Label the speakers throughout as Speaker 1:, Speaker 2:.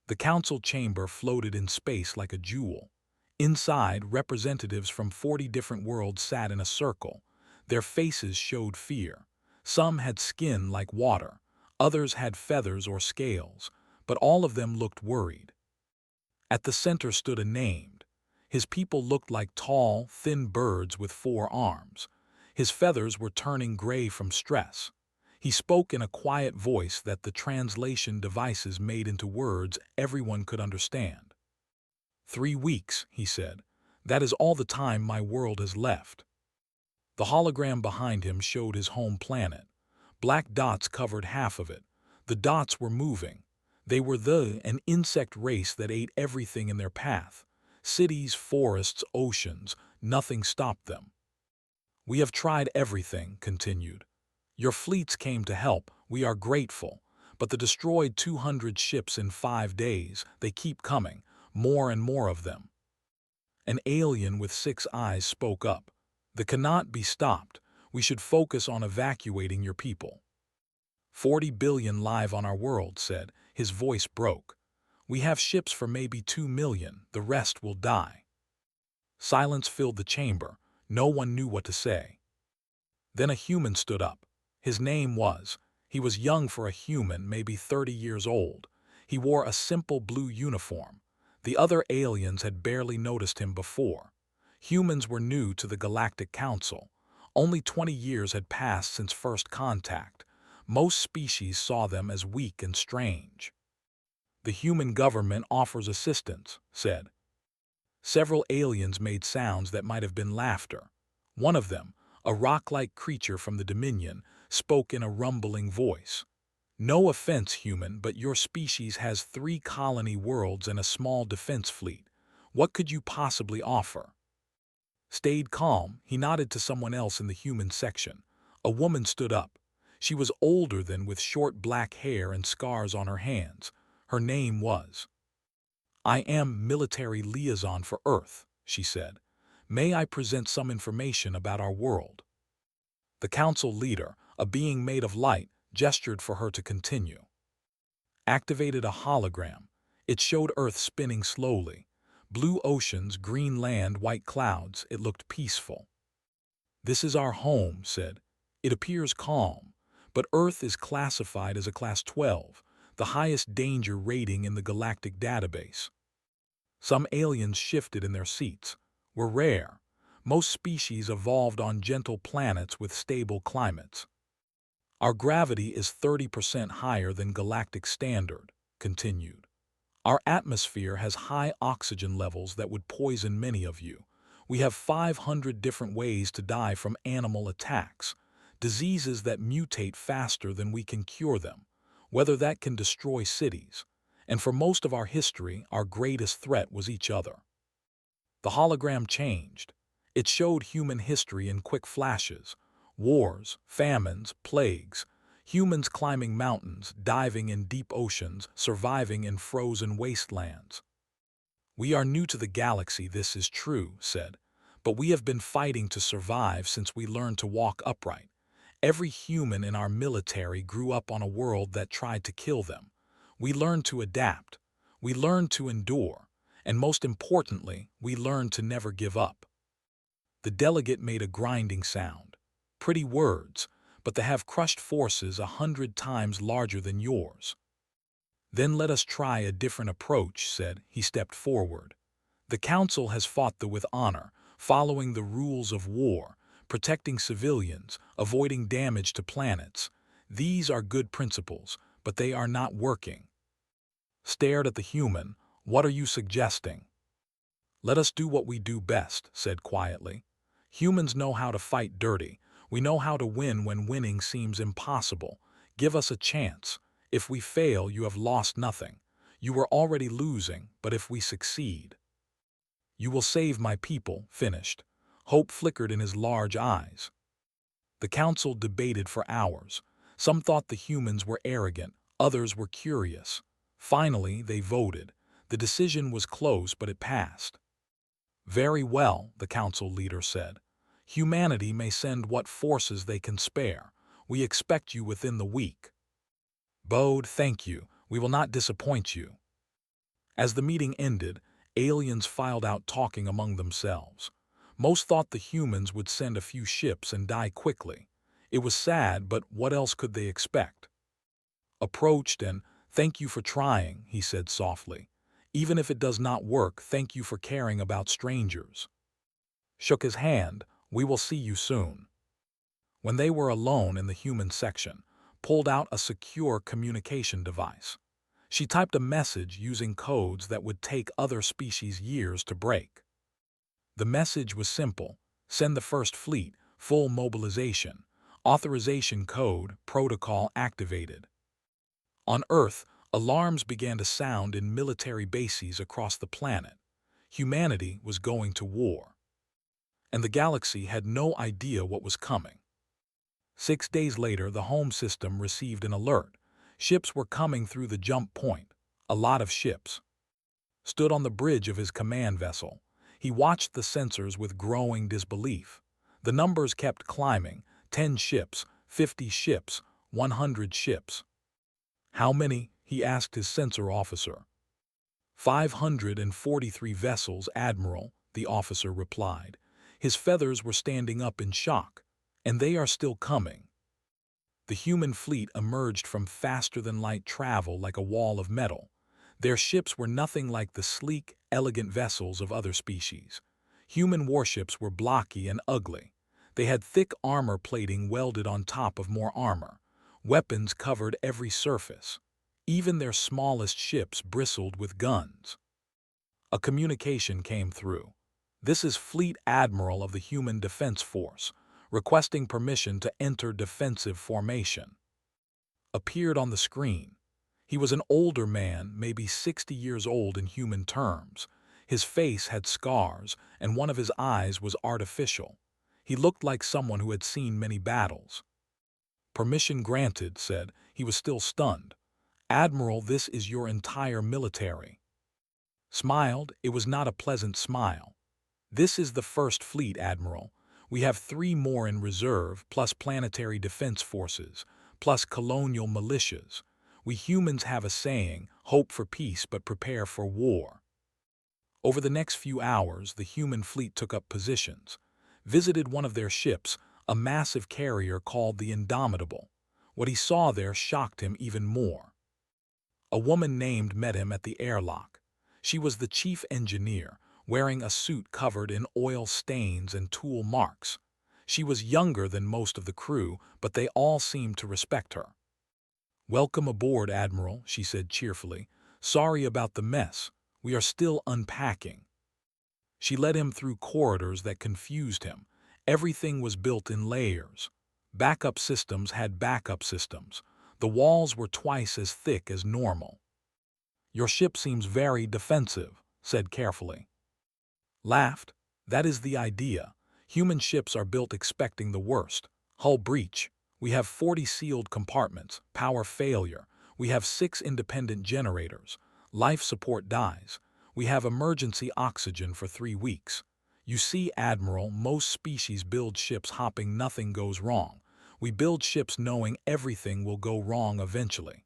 Speaker 1: The council chamber floated in space like a jewel. Inside, representatives from 40 different worlds sat in a circle. Their faces showed fear. Some had skin like water, others had feathers or scales, but all of them looked worried. At the center stood a named. His people looked like tall, thin birds with 4 arms. His feathers were turning gray from stress. He spoke in a quiet voice that the translation devices made into words everyone could understand. 3 weeks, he said. That is all the time my world has left. The hologram behind him showed his home planet. Black dots covered half of it. The dots were moving. They were an insect race that ate everything in their path. Cities, forests, oceans, nothing stopped them. We have tried everything, continued. Your fleets came to help, we are grateful. But the destroyed 200 ships in 5 days, they keep coming, more and more of them. An alien with 6 eyes spoke up. They cannot be stopped. We should focus on evacuating your people. 40 billion live on our world, said. His voice broke. We have ships for maybe 2 million, the rest will die. Silence filled the chamber. No one knew what to say. Then a human stood up. His name was. He was young for a human, maybe 30 years old. He wore a simple blue uniform. The other aliens had barely noticed him before. Humans were new to the Galactic Council. Only 20 years had passed since first contact. Most species saw them as weak and strange. The human government offers assistance, said. Several aliens made sounds that might have been laughter. One of them, a rock-like creature from the Dominion, spoke in a rumbling voice. No offense, human, but your species has 3 colony worlds and a small defense fleet. What could you possibly offer? Stayed calm, he nodded to someone else in the human section. A woman stood up. She was older than, with short black hair and scars on her hands. Her name was. I am military liaison for Earth, she said. May I present some information about our world? The council leader, a being made of light, gestured for her to continue. Activated a hologram. It showed Earth spinning slowly. Blue oceans, green land, white clouds. It looked peaceful. This is our home, said. It appears calm, but Earth is classified as a Class 12, the highest danger rating in the galactic database. Some aliens shifted in their seats. We're rare. Most species evolved on gentle planets with stable climates. Our gravity is 30% higher than galactic standard, continued. Our atmosphere has high oxygen levels that would poison many of you. We have 500 different ways to die from animal attacks, diseases that mutate faster than we can cure them, whether that can destroy cities. And for most of our history, our greatest threat was each other. The hologram changed. It showed human history in quick flashes. Wars, famines, plagues, humans climbing mountains, diving in deep oceans, surviving in frozen wastelands. We are new to the galaxy, this is true, said, but we have been fighting to survive since we learned to walk upright. Every human in our military grew up on a world that tried to kill them. We learned to adapt. We learned to endure. And most importantly, we learned to never give up. The delegate made a grinding sound. Pretty words, but they have crushed forces 100 times larger than yours. Then let us try a different approach, said. He stepped forward. The council has fought with honor, following the rules of war, protecting civilians, avoiding damage to planets. These are good principles, but they are not working. Stared at the human. What are you suggesting? Let us do what we do best, said quietly. Humans know how to fight dirty. We know how to win when winning seems impossible. Give us a chance. If we fail, you have lost nothing. You were already losing, but if we succeed, you will save my people, finished. Hope flickered in his large eyes. The council debated for hours. Some thought the humans were arrogant, others were curious. Finally, they voted. The decision was close, but it passed. Very well, the council leader said. Humanity may send what forces they can spare. We expect you within the week. Bode, thank you. We will not disappoint you. As the meeting ended, aliens filed out talking among themselves. Most thought the humans would send a few ships and die quickly. It was sad, but what else could they expect? Approached and, "Thank you for trying," he said softly. "Even if it does not work, thank you for caring about strangers." Shook his hand. "We will see you soon." When they were alone in the human section, pulled out a secure communication device. She typed a message using codes that would take other species years to break. The message was simple: send the first fleet, full mobilization, authorization code, protocol activated. On Earth, alarms began to sound in military bases across the planet. Humanity was going to war. And the galaxy had no idea what was coming. 6 days later, the home system received an alert. Ships were coming through the jump point. A lot of ships. Stood on the bridge of his command vessel. He watched the sensors with growing disbelief. The numbers kept climbing: 10 ships, 50 ships, 100 ships. "How many?" he asked his sensor officer. 543 vessels, Admiral," the officer replied. His feathers were standing up in shock. "And they are still coming." The human fleet emerged from faster-than-light travel like a wall of metal. Their ships were nothing like the sleek, elegant vessels of other species. Human warships were blocky and ugly. They had thick armor plating welded on top of more armor. Weapons covered every surface. Even their smallest ships bristled with guns. A communication came through. "This is Fleet Admiral of the Human Defense Force, requesting permission to enter defensive formation." Appeared on the screen. He was an older man, maybe 60 years old in human terms. His face had scars, and one of his eyes was artificial. He looked like someone who had seen many battles. "Permission granted," said. He was still stunned. "Admiral, this is your entire military." Smiled. It was not a pleasant smile. "This is the First Fleet, Admiral. We have 3 more in reserve, plus planetary defense forces, plus colonial militias. We humans have a saying: hope for peace but prepare for war." Over the next few hours, the human fleet took up positions. Visited one of their ships, a massive carrier called the Indomitable. What he saw there shocked him even more. A woman named met him at the airlock. She was the chief engineer, wearing a suit covered in oil stains and tool marks. She was younger than most of the crew, but they all seemed to respect her. "Welcome aboard, Admiral," she said cheerfully. "Sorry about the mess. We are still unpacking." She led him through corridors that confused him. Everything was built in layers. Backup systems had backup systems. The walls were twice as thick as normal. "Your ship seems very defensive," said carefully. Laughed. "That is the idea. Human ships are built expecting the worst. Hull breach. We have 40 sealed compartments. Power failure. We have 6 independent generators. Life support dies. We have emergency oxygen for 3 weeks. You see, Admiral, most species build ships hoping nothing goes wrong. We build ships knowing everything will go wrong eventually."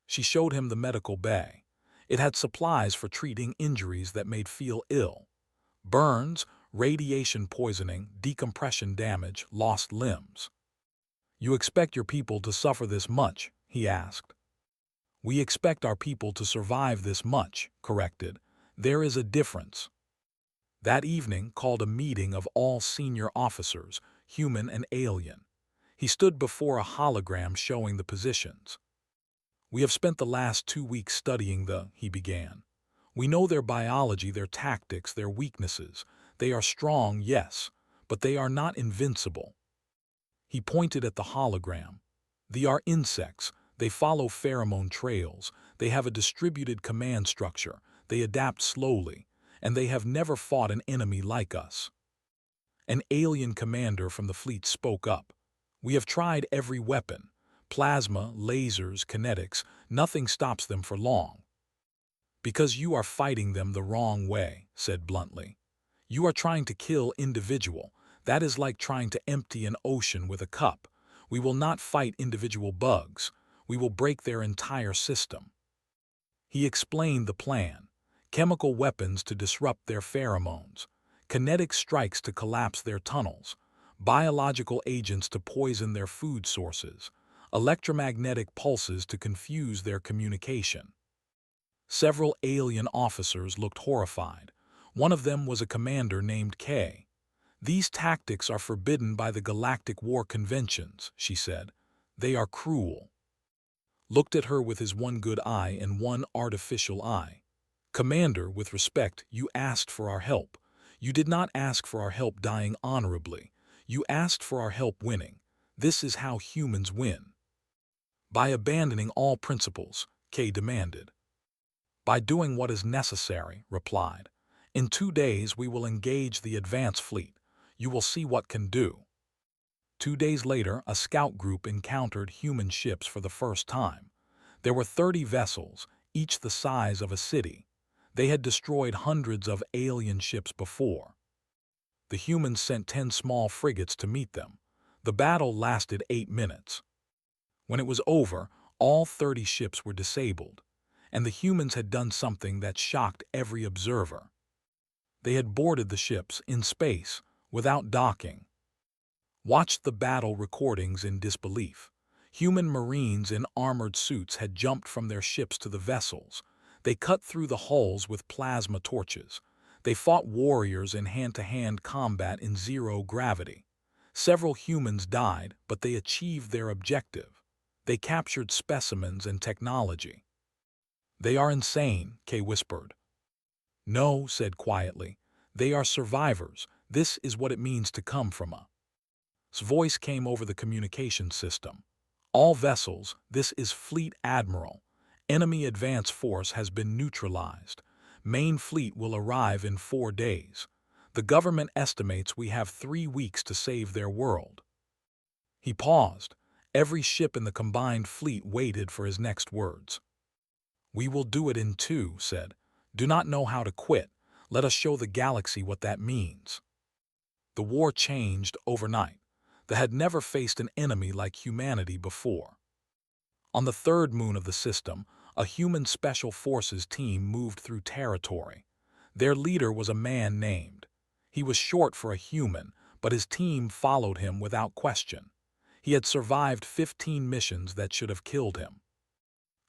Speaker 1: She showed him the medical bay. It had supplies for treating injuries that made feel ill. Burns, radiation poisoning, decompression damage, lost limbs. "You expect your people to suffer this much?" he asked. "We expect our people to survive this much," corrected. "There is a difference." That evening called a meeting of all senior officers, human and alien. He stood before a hologram showing the positions. "We have spent the last 2 weeks studying he began. We know their biology, their tactics, their weaknesses. They are strong, yes, but they are not invincible." He pointed at the hologram. "They are insects. They follow pheromone trails. They have a distributed command structure. They adapt slowly. And they have never fought an enemy like us." An alien commander from the fleet spoke up. "We have tried every weapon. Plasma, lasers, kinetics. Nothing stops them for long." "Because you are fighting them the wrong way," said bluntly. "You are trying to kill individual. That is like trying to empty an ocean with a cup. We will not fight individual bugs. We will break their entire system." He explained the plan: chemical weapons to disrupt their pheromones, kinetic strikes to collapse their tunnels, biological agents to poison their food sources, electromagnetic pulses to confuse their communication. Several alien officers looked horrified. One of them was a commander named K. "These tactics are forbidden by the Galactic War Conventions," she said. "They are cruel." Looked at her with his one good eye and one artificial eye. "Commander, with respect, you asked for our help. You did not ask for our help dying honorably. You asked for our help winning. This is how humans win." "By abandoning all principles," Kay demanded. "By doing what is necessary," replied. "In 2 days we will engage the advance fleet. You will see what can do." 2 days later, a scout group encountered human ships for the first time. There were 30 vessels, each the size of a city. They had destroyed hundreds of alien ships before. The humans sent 10 small frigates to meet them. The battle lasted 8 minutes. When it was over, all 30 ships were disabled, and the humans had done something that shocked every observer. They had boarded the ships in space without docking. Watched the battle recordings in disbelief. Human Marines in armored suits had jumped from their ships to the vessels. They cut through the hulls with plasma torches. They fought warriors in hand-to-hand combat in zero gravity. Several humans died, but they achieved their objective. They captured specimens and technology. "They are insane," Kay whispered. "No," said quietly. "They are survivors. This is what it means to come from a..." His voice came over the communication system. "All vessels, this is Fleet Admiral. Enemy advance force has been neutralized. Main fleet will arrive in 4 days. The government estimates we have 3 weeks to save their world." He paused. Every ship in the combined fleet waited for his next words. "We will do it in 2, said. "Do not know how to quit. Let us show the galaxy what that means." The war changed overnight. They had never faced an enemy like humanity before. On the 3rd moon of the system, a human special forces team moved through territory. Their leader was a man named. He was short for a human, but his team followed him without question. He had survived 15 missions that should have killed him.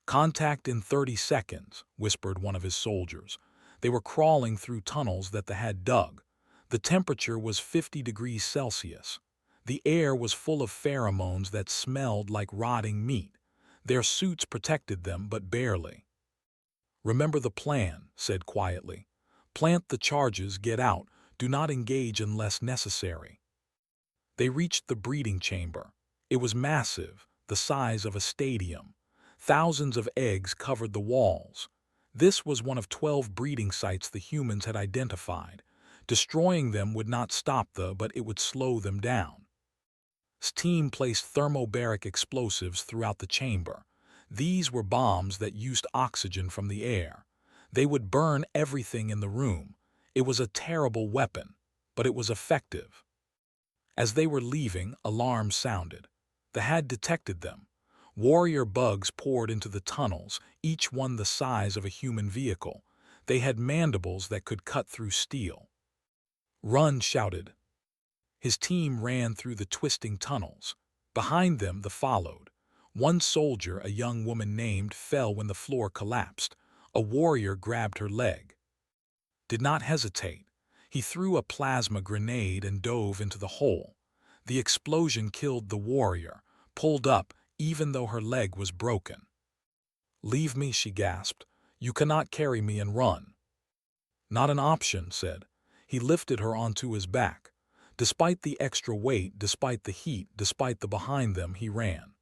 Speaker 1: "Contact in 30 seconds, whispered one of his soldiers. They were crawling through tunnels that they had dug. The temperature was 50 degrees Celsius. The air was full of pheromones that smelled like rotting meat. Their suits protected them, but barely. "Remember the plan," said quietly. "Plant the charges, get out, do not engage unless necessary." They reached the breeding chamber. It was massive, the size of a stadium. Thousands of eggs covered the walls. This was one of 12 breeding sites the humans had identified. Destroying them would not stop but it would slow them down. His team placed thermobaric explosives throughout the chamber. These were bombs that used oxygen from the air. They would burn everything in the room. It was a terrible weapon, but it was effective. As they were leaving, alarms sounded. They had detected them. Warrior bugs poured into the tunnels, each one the size of a human vehicle. They had mandibles that could cut through steel. "Run!" shouted. His team ran through the twisting tunnels. Behind them, they followed. One soldier, a young woman named, fell when the floor collapsed. A warrior grabbed her leg. Did not hesitate. He threw a plasma grenade and dove into the hole. The explosion killed the warrior, pulled up even though her leg was broken. "Leave me," she gasped. "You cannot carry me and run." "Not an option," said. He lifted her onto his back. Despite the extra weight, despite the heat, despite the behind them, he ran.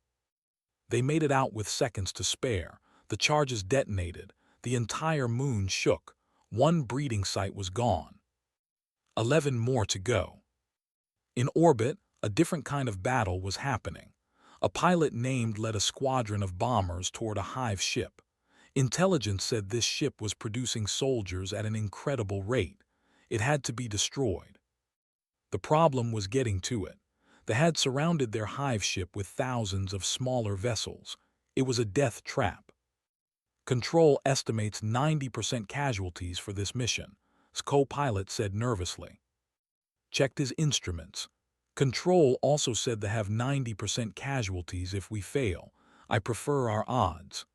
Speaker 1: They made it out with seconds to spare. The charges detonated. The entire moon shook. One breeding site was gone. 11 more to go. In orbit, a different kind of battle was happening. A pilot named led a squadron of bombers toward a hive ship. Intelligence said this ship was producing soldiers at an incredible rate. It had to be destroyed. The problem was getting to it. They had surrounded their hive ship with thousands of smaller vessels. It was a death trap. Control estimates 90% casualties for this mission, his co-pilot said nervously. Checked his instruments. Control also said they have 90% casualties if we fail. I prefer our odds.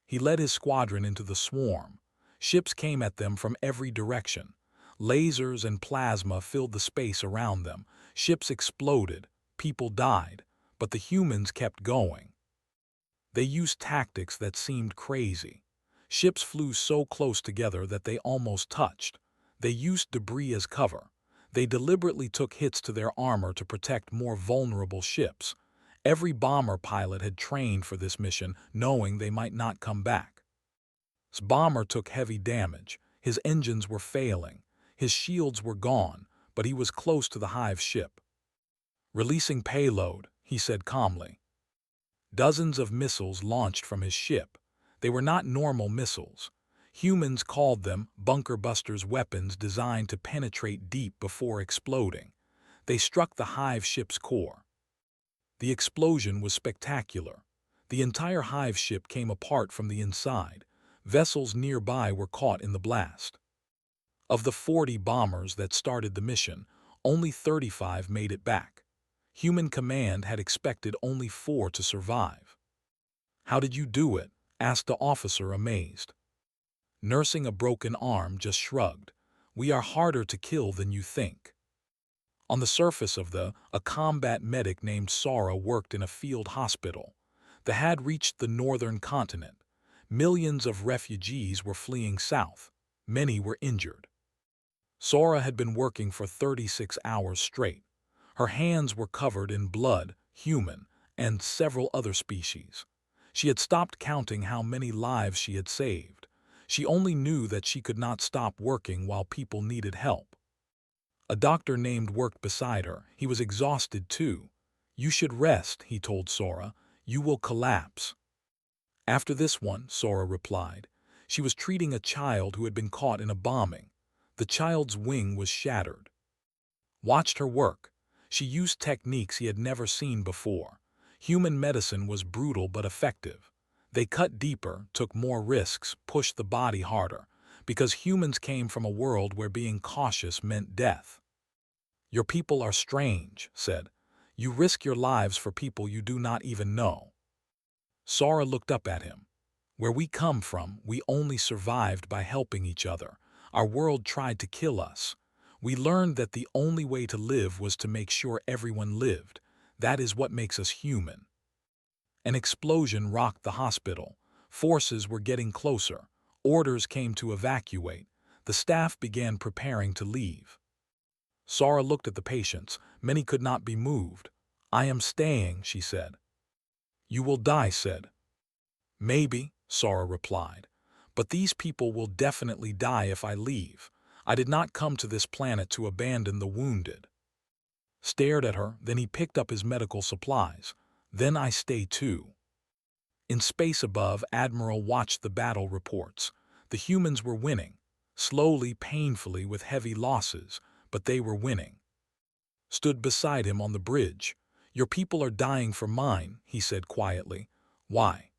Speaker 1: He led his squadron into the swarm. Ships came at them from every direction. Lasers and plasma filled the space around them. Ships exploded. People died. But the humans kept going. They used tactics that seemed crazy. Ships flew so close together that they almost touched. They used debris as cover. They deliberately took hits to their armor to protect more vulnerable ships. Every bomber pilot had trained for this mission, knowing they might not come back. His bomber took heavy damage. His engines were failing. His shields were gone, but he was close to the hive ship. Releasing payload, he said calmly. Dozens of missiles launched from his ship. They were not normal missiles. Humans called them bunker busters, weapons designed to penetrate deep before exploding. They struck the hive ship's core. The explosion was spectacular. The entire hive ship came apart from the inside. Vessels nearby were caught in the blast. Of the 40 bombers that started the mission, only 35 made it back. Human command had expected only 4 to survive. "How did you do it?" asked the officer, amazed. Nursing a broken arm, just shrugged. "We are harder to kill than you think." On the surface of a combat medic named Sora worked in a field hospital. They had reached the northern continent. Millions of refugees were fleeing south. Many were injured. Sora had been working for 36 hours straight. Her hands were covered in blood, human, and several other species. She had stopped counting how many lives she had saved. She only knew that she could not stop working while people needed help. A doctor named worked beside her. He was exhausted too. "You should rest," he told Sora. "You will collapse." "After this one," Sora replied. She was treating a child who had been caught in a bombing. The child's wing was shattered. Watched her work. She used techniques he had never seen before. Human medicine was brutal but effective. They cut deeper, took more risks, pushed the body harder, because humans came from a world where being cautious meant death. "Your people are strange," said. "You risk your lives for people you do not even know." Sora looked up at him. "Where we come from, we only survived by helping each other. Our world tried to kill us. We learned that the only way to live was to make sure everyone lived. That is what makes us human." An explosion rocked the hospital. Forces were getting closer. Orders came to evacuate. The staff began preparing to leave. Sora looked at the patients. Many could not be moved. "I am staying," she said. "You will die," said. "Maybe," Sora replied. "But these people will definitely die if I leave. I did not come to this planet to abandon the wounded." Stared at her, then he picked up his medical supplies. "Then I stay too." In space above, Admiral watched the battle reports. The humans were winning. Slowly, painfully, with heavy losses, but they were winning. Stood beside him on the bridge. "Your people are dying for mine," he said quietly. "Why?"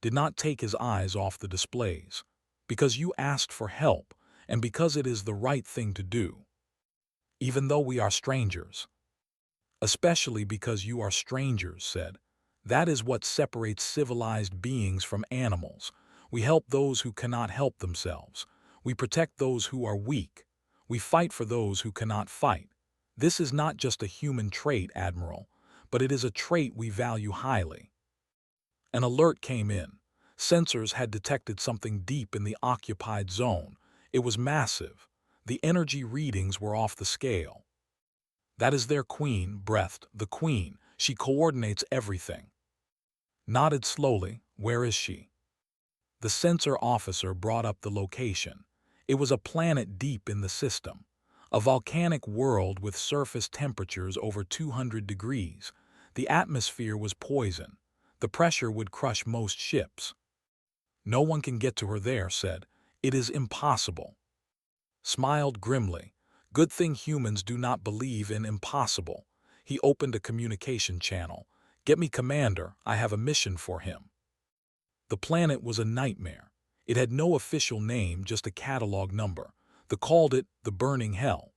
Speaker 1: Did not take his eyes off the displays. "Because you asked for help, and because it is the right thing to do. Even though we are strangers." "Especially because you are strangers," said. "That is what separates civilized beings from animals. We help those who cannot help themselves. We protect those who are weak. We fight for those who cannot fight. This is not just a human trait, Admiral, but it is a trait we value highly." An alert came in. Sensors had detected something deep in the occupied zone. It was massive. The energy readings were off the scale. "That is their queen," breathed the queen. "She coordinates everything." Nodded slowly. "Where is she?" The sensor officer brought up the location. It was a planet deep in the system. A volcanic world with surface temperatures over 200 degrees. The atmosphere was poison. The pressure would crush most ships. "No one can get to her there," said. "It is impossible." Smiled grimly. "Good thing humans do not believe in impossible." He opened a communication channel. "Get me Commander, I have a mission for him." The planet was a nightmare. It had no official name, just a catalog number. They called it the Burning Hell.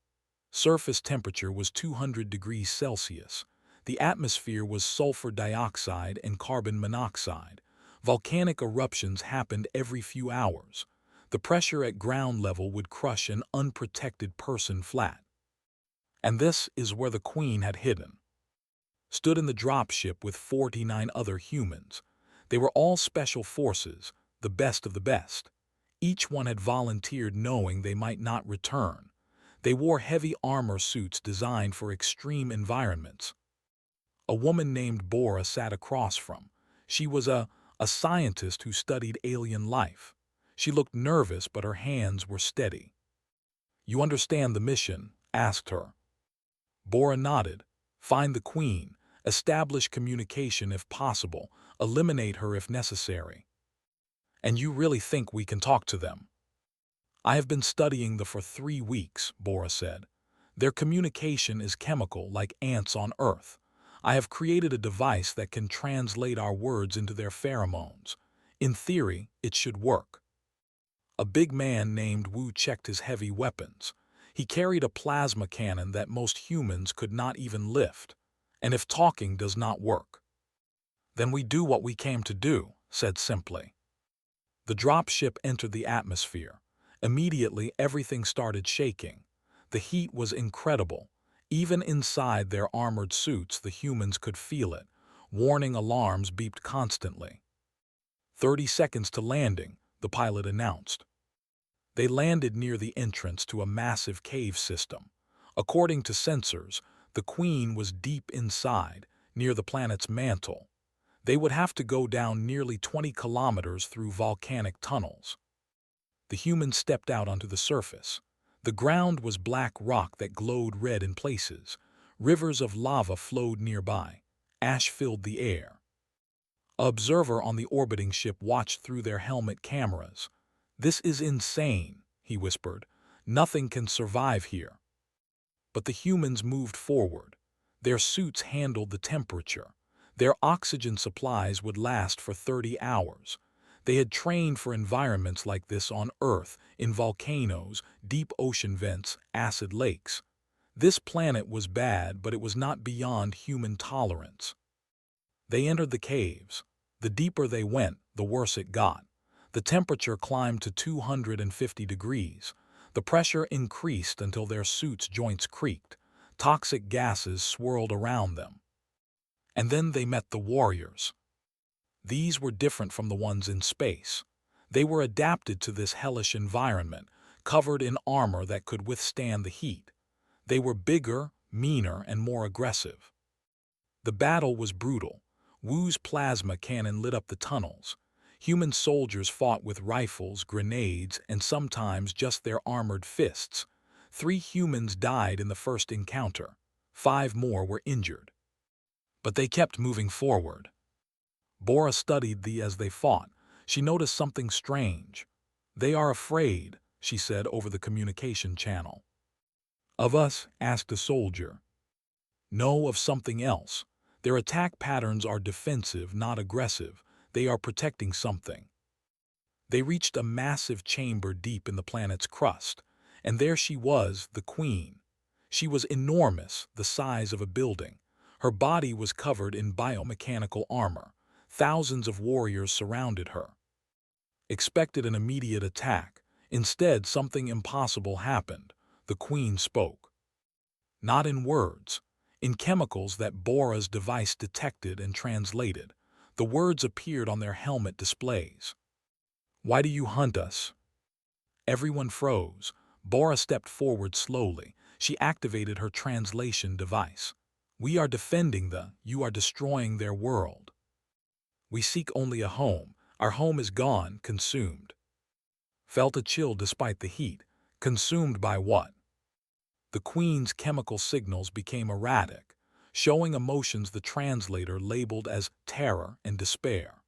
Speaker 1: Surface temperature was 200 degrees Celsius. The atmosphere was sulfur dioxide and carbon monoxide. Volcanic eruptions happened every few hours. The pressure at ground level would crush an unprotected person flat. And this is where the Queen had hidden. Stood in the dropship with 49 other humans. They were all special forces, the best of the best. Each one had volunteered knowing they might not return. They wore heavy armor suits designed for extreme environments. A woman named Bora sat across from. She was a scientist who studied alien life. She looked nervous, but her hands were steady. "You understand the mission?" asked her. Bora nodded. "Find the Queen, establish communication if possible, eliminate her if necessary." "And you really think we can talk to them?" "I have been studying them for 3 weeks," Bora said. "Their communication is chemical, like ants on Earth. I have created a device that can translate our words into their pheromones. In theory, it should work." A big man named Wu checked his heavy weapons. He carried a plasma cannon that most humans could not even lift. "And if talking does not work?" "Then we do what we came to do," said simply. The dropship entered the atmosphere. Immediately, everything started shaking. The heat was incredible. Even inside their armored suits, the humans could feel it. Warning alarms beeped constantly. 30 seconds to landing, the pilot announced. They landed near the entrance to a massive cave system. According to sensors, the Queen was deep inside, near the planet's mantle. They would have to go down nearly 20 kilometers through volcanic tunnels. The humans stepped out onto the surface. The ground was black rock that glowed red in places. Rivers of lava flowed nearby. Ash filled the air. An observer on the orbiting ship watched through their helmet cameras. "This is insane," he whispered. "Nothing can survive here." But the humans moved forward. Their suits handled the temperature. Their oxygen supplies would last for 30 hours. They had trained for environments like this on Earth, in volcanoes, deep ocean vents, acid lakes. This planet was bad, but it was not beyond human tolerance. They entered the caves. The deeper they went, the worse it got. The temperature climbed to 250 degrees. The pressure increased until their suits' joints creaked. Toxic gases swirled around them. And then they met the warriors. These were different from the ones in space. They were adapted to this hellish environment, covered in armor that could withstand the heat. They were bigger, meaner, and more aggressive. The battle was brutal. Wu's plasma cannon lit up the tunnels. Human soldiers fought with rifles, grenades, and sometimes just their armored fists. 3 humans died in the first encounter. 5 more were injured. But they kept moving forward. Bora studied as they fought. She noticed something strange. "They are afraid," she said over the communication channel. "Of us?" asked a soldier. "No, of something else. Their attack patterns are defensive, not aggressive. They are protecting something." They reached a massive chamber deep in the planet's crust, and there she was, the Queen. She was enormous, the size of a building. Her body was covered in biomechanical armor. Thousands of warriors surrounded her. Expected an immediate attack. Instead, something impossible happened. The Queen spoke. Not in words, in chemicals that Bora's device detected and translated. The words appeared on their helmet displays. "Why do you hunt us?" Everyone froze. Bora stepped forward slowly. She activated her translation device. "We are defending you are destroying their world. We seek only a home. Our home is gone, consumed." Felt a chill despite the heat. Consumed by what? The Queen's chemical signals became erratic, showing emotions the translator labeled as terror and despair.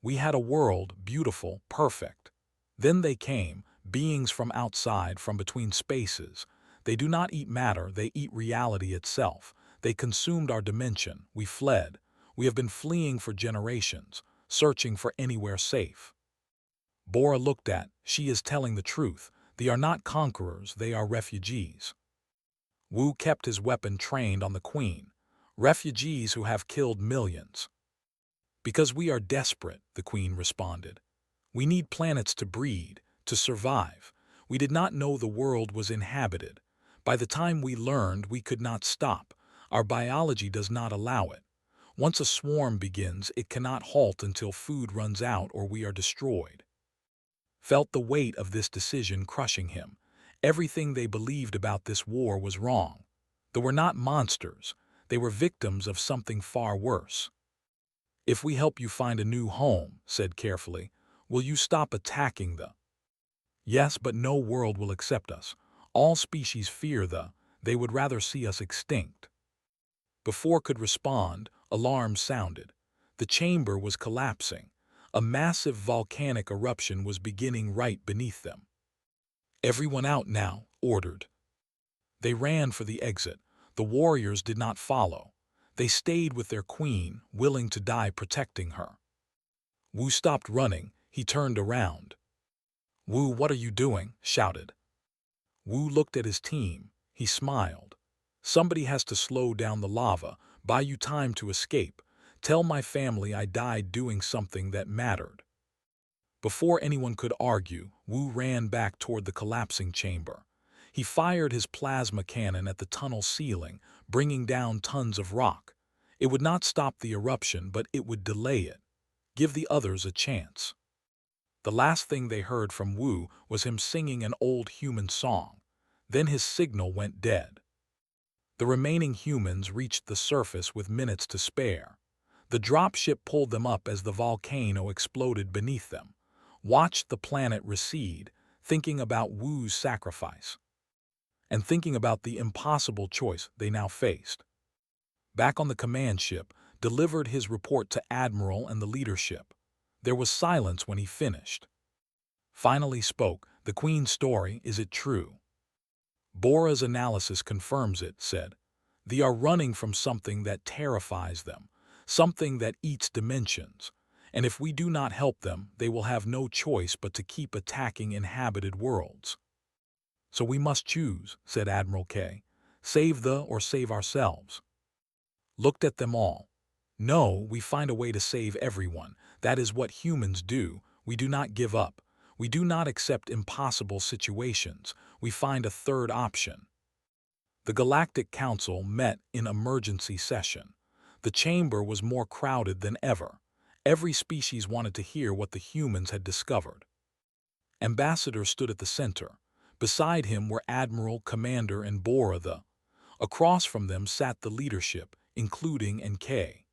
Speaker 1: "We had a world, beautiful, perfect. Then they came, beings from outside, from between spaces. They do not eat matter, they eat reality itself. They consumed our dimension. We fled. We have been fleeing for generations. searching for anywhere safe. Bora looked at, she is telling the truth. They are not conquerors, they are refugees. Wu kept his weapon trained on the queen. Refugees who have killed millions. Because we are desperate, the queen responded. We need planets to breed, to survive. We did not know the world was inhabited. By the time we learned, we could not stop. Our biology does not allow it. Once a swarm begins, it cannot halt until food runs out or we are destroyed. Felt the weight of this decision crushing him. Everything they believed about this war was wrong. They were not monsters. They were victims of something far worse. If we help you find a new home, said carefully, will you stop attacking the? Yes, but no world will accept us. All species fear they would rather see us extinct. Before could respond, alarms sounded. The chamber was collapsing. A massive volcanic eruption was beginning right beneath them. Everyone out now, ordered. They ran for the exit. The warriors did not follow. They stayed with their queen, willing to die protecting her. Wu stopped running. He turned around. Wu, what are you doing? Shouted. Wu looked at his team. He smiled. Somebody has to slow down the lava, buy you time to escape. Tell my family I died doing something that mattered. Before anyone could argue, Wu ran back toward the collapsing chamber. He fired his plasma cannon at the tunnel ceiling, bringing down tons of rock. It would not stop the eruption, but it would delay it. Give the others a chance. The last thing they heard from Wu was him singing an old human song. Then his signal went dead. The remaining humans reached the surface with minutes to spare. The dropship pulled them up as the volcano exploded beneath them. Watched the planet recede, thinking about Wu's sacrifice. And thinking about the impossible choice they now faced. Back on the command ship, delivered his report to Admiral and the leadership. There was silence when he finished. Finally spoke, the Queen's story, is it true? Bora's analysis confirms it, said. They are running from something that terrifies them, something that eats dimensions, and if we do not help them, they will have no choice but to keep attacking inhabited worlds. So we must choose, said Admiral K. Save the or save ourselves. Looked at them all. No, we find a way to save everyone. That is what humans do. We do not give up. We do not accept impossible situations. We find a third option. The Galactic Council met in emergency session. The chamber was more crowded than ever. Every species wanted to hear what the humans had discovered. Ambassador stood at the center. Beside him were Admiral, Commander, and Bora the. Across from them sat the leadership, including NK.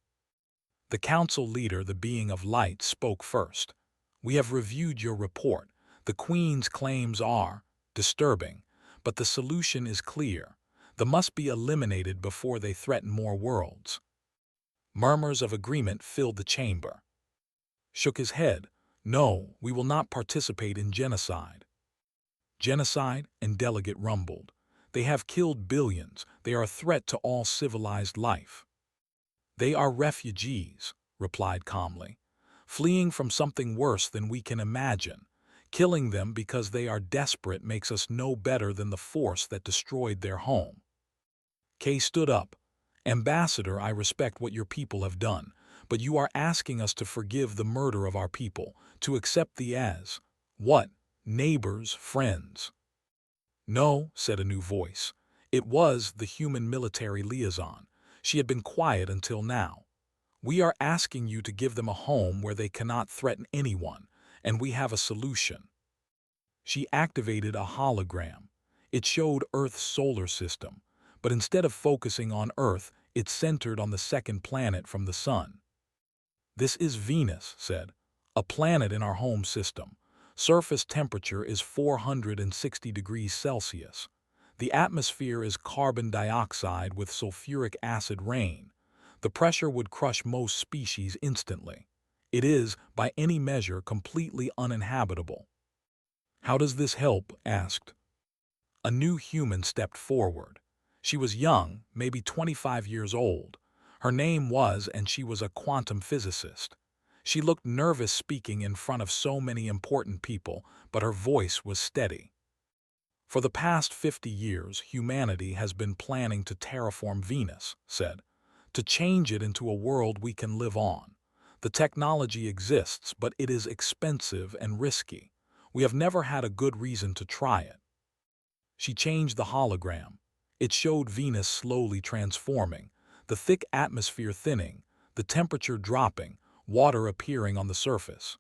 Speaker 1: The council leader, the being of light, spoke first. We have reviewed your report. The Queen's claims are disturbing, but the solution is clear. They must be eliminated before they threaten more worlds. Murmurs of agreement filled the chamber. Shook his head. No, we will not participate in genocide. Genocide? And Delegate rumbled. They have killed billions. They are a threat to all civilized life. They are refugees, replied calmly, fleeing from something worse than we can imagine. Killing them because they are desperate makes us no better than the force that destroyed their home. Kay stood up. Ambassador, I respect what your people have done, but you are asking us to forgive the murder of our people, to accept the as, what, neighbors, friends. No, said a new voice. It was the human military liaison. She had been quiet until now. We are asking you to give them a home where they cannot threaten anyone, and we have a solution. She activated a hologram. It showed Earth's solar system, but instead of focusing on Earth, it centered on the second planet from the Sun. This is Venus, said, a planet in our home system. Surface temperature is 460 degrees Celsius. The atmosphere is carbon dioxide with sulfuric acid rain. The pressure would crush most species instantly. It is, by any measure, completely uninhabitable. How does this help? Asked. A new human stepped forward. She was young, maybe 25 years old. Her name was, and she was a quantum physicist. She looked nervous speaking in front of so many important people, but her voice was steady. For the past 50 years, humanity has been planning to terraform Venus, said, to change it into a world we can live on. The technology exists, but it is expensive and risky. We have never had a good reason to try it. She changed the hologram. It showed Venus slowly transforming, the thick atmosphere thinning, the temperature dropping, water appearing on the surface.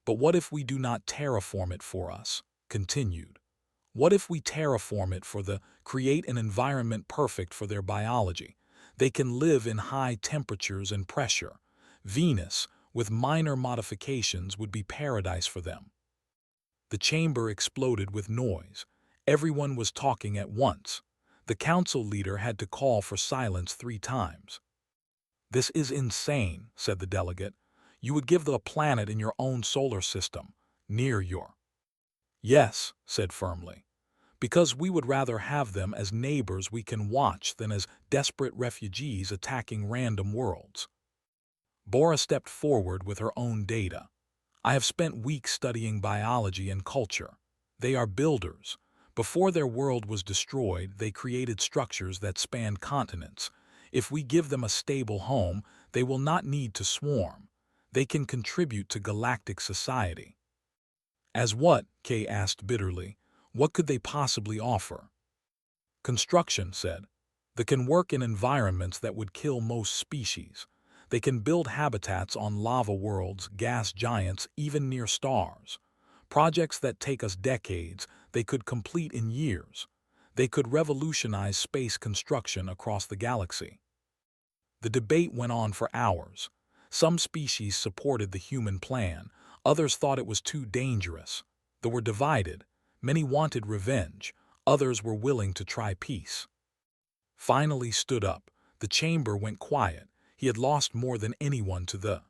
Speaker 1: But what if we do not terraform it for us? Continued. What if we terraform it create an environment perfect for their biology? They can live in high temperatures and pressure. Venus, with minor modifications, would be paradise for them. The chamber exploded with noise. Everyone was talking at once. The council leader had to call for silence 3 times. "This is insane," said the delegate. "You would give them a planet in your own solar system, near your—" "Yes," said firmly, "because we would rather have them as neighbors we can watch than as desperate refugees attacking random worlds." Bora stepped forward with her own data. "I have spent weeks studying biology and culture. They are builders. Before their world was destroyed, they created structures that span continents. If we give them a stable home, they will not need to swarm. They can contribute to galactic society." "As what?" Kay asked bitterly. "What could they possibly offer?" "Construction," said. "They can work in environments that would kill most species. They can build habitats on lava worlds, gas giants, even near stars. Projects that take us decades, they could complete in years. They could revolutionize space construction across the galaxy." The debate went on for hours. Some species supported the human plan, others thought it was too dangerous. They were divided. Many wanted revenge, others were willing to try peace. Finally stood up. The chamber went quiet. He had lost more than anyone to the—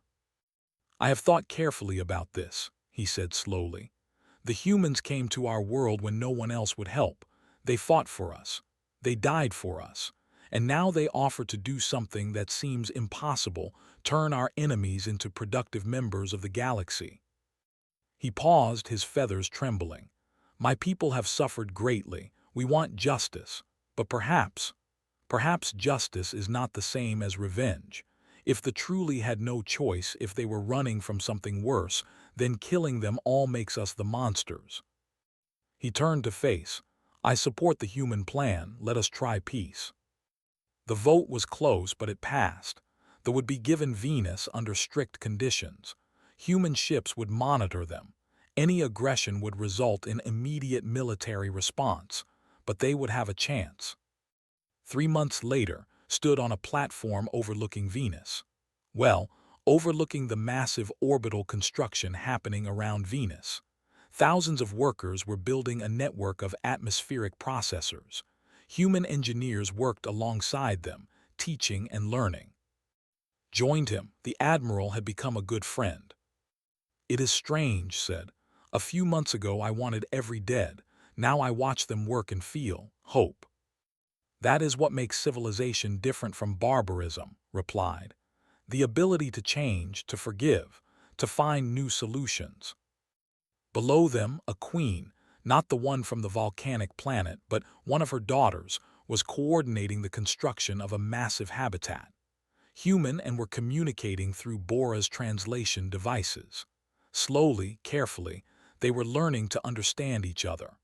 Speaker 1: "I have thought carefully about this," he said slowly. "The humans came to our world when no one else would help. They fought for us. They died for us. And now they offer to do something that seems impossible, turn our enemies into productive members of the galaxy." He paused, his feathers trembling. "My people have suffered greatly. We want justice. But perhaps justice is not the same as revenge. If the truly had no choice, if they were running from something worse, then killing them all makes us the monsters." He turned to face. "I support the human plan. Let us try peace." The vote was close, but it passed. They would be given Venus under strict conditions. Human ships would monitor them. Any aggression would result in immediate military response, but they would have a chance. 3 months later, stood on a platform overlooking Venus. Well, overlooking the massive orbital construction happening around Venus. Thousands of workers were building a network of atmospheric processors. Human engineers worked alongside them, teaching and learning. Joined him, the admiral had become a good friend. "It is strange," said. "A few months ago I wanted every dead. Now I watch them work and feel hope." "That is what makes civilization different from barbarism," replied. "The ability to change, to forgive, to find new solutions." Below them, a queen, not the one from the volcanic planet, but one of her daughters, was coordinating the construction of a massive habitat. Human, and were communicating through Bora's translation devices. Slowly, carefully, they were learning to understand each other.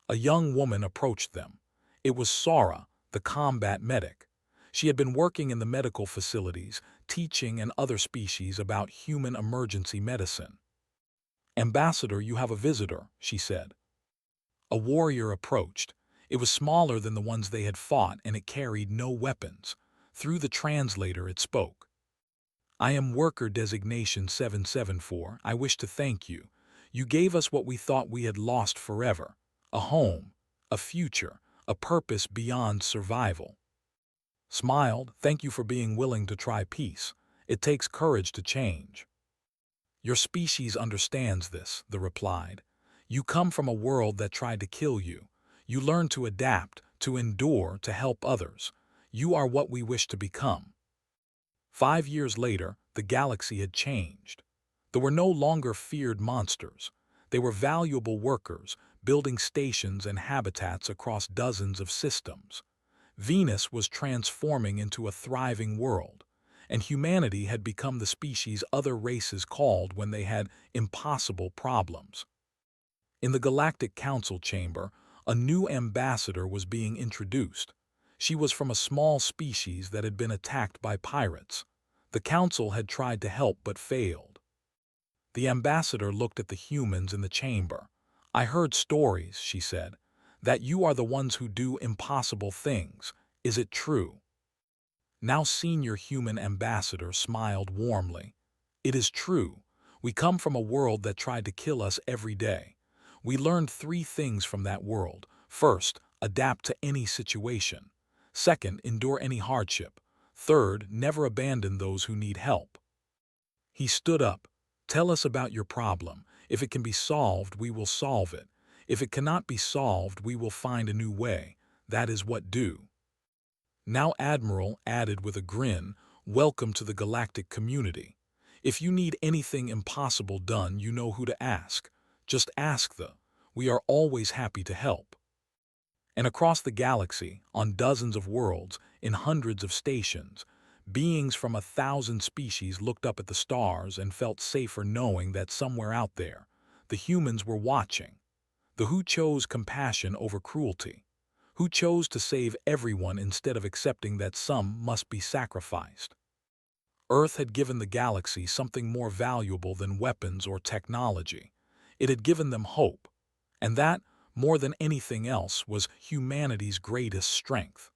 Speaker 1: A young woman approached them. It was Sara, the combat medic. She had been working in the medical facilities, teaching and other species about human emergency medicine. "Ambassador, you have a visitor," she said. A warrior approached. It was smaller than the ones they had fought, and it carried no weapons. Through the translator it spoke. "I am worker designation 774. I wish to thank you. You gave us what we thought we had lost forever. A home, a future, a purpose beyond survival." Smiled. "Thank you for being willing to try peace. It takes courage to change." "Your species understands this," they replied. "You come from a world that tried to kill you. You learn to adapt, to endure, to help others. You are what we wish to become." 5 years later, the the galaxy had changed. They were no longer feared monsters. They were valuable workers, building stations and habitats across dozens of systems. Venus was transforming into a thriving world, and humanity had become the species other races called when they had impossible problems. In the Galactic Council chamber, a new ambassador was being introduced. She was from a small species that had been attacked by pirates. The Council had tried to help but failed. The ambassador looked at the humans in the chamber. "I heard stories," she said, "that you are the ones who do impossible things. Is it true?" Now senior human ambassador smiled warmly. "It is true. We come from a world that tried to kill us every day. We learned 3 things from that world. First, adapt to any situation. Second, endure any hardship. Third, never abandon those who need help." He stood up. "Tell us about your problem. If it can be solved, we will solve it. If it cannot be solved, we will find a new way. That is what do." Now Admiral added with a grin, "Welcome to the galactic community. If you need anything impossible done, you know who to ask. Just ask the. We are always happy to help." And across the galaxy, on dozens of worlds, in hundreds of stations, beings from 1,000 species looked up at the stars and felt safer knowing that somewhere out there, the humans were watching. The who chose compassion over cruelty. Who chose to save everyone instead of accepting that some must be sacrificed. Earth had given the galaxy something more valuable than weapons or technology. It had given them hope. And that, more than anything else, was humanity's greatest strength.